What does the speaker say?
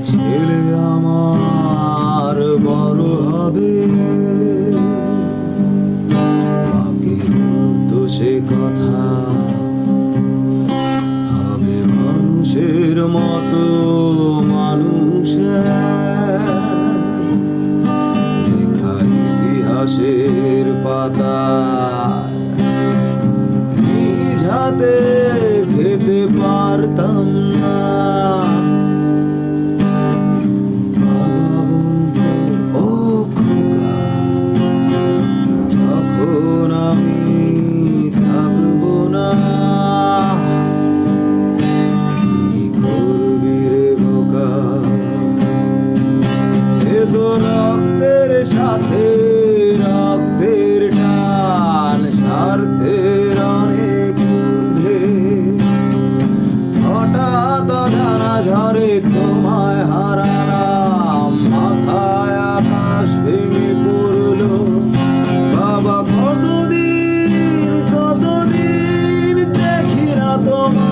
ছেলে আমার বড় হবে, মাকে বলতো সে কথা, হবে মানুষের মতো মানুষ। লেখা ইতিহাসের পাতা নিজ হাতে খেতে পারতাম না। বাবা বলতো, ও খোকা, যখন আমি থাকবো না, কি করবি রে বোকা? এ তো রক্তের সাথে রক্তের টান, স্বার্থের অনেক ঊর্ধ্বে। হঠাৎ অজানা ঝড়ে তোমায় হারালাম, মাথায় আকাশ ভেঙে পড়লো। বাবা কতদিন কতদিন দেখি না তোমায়।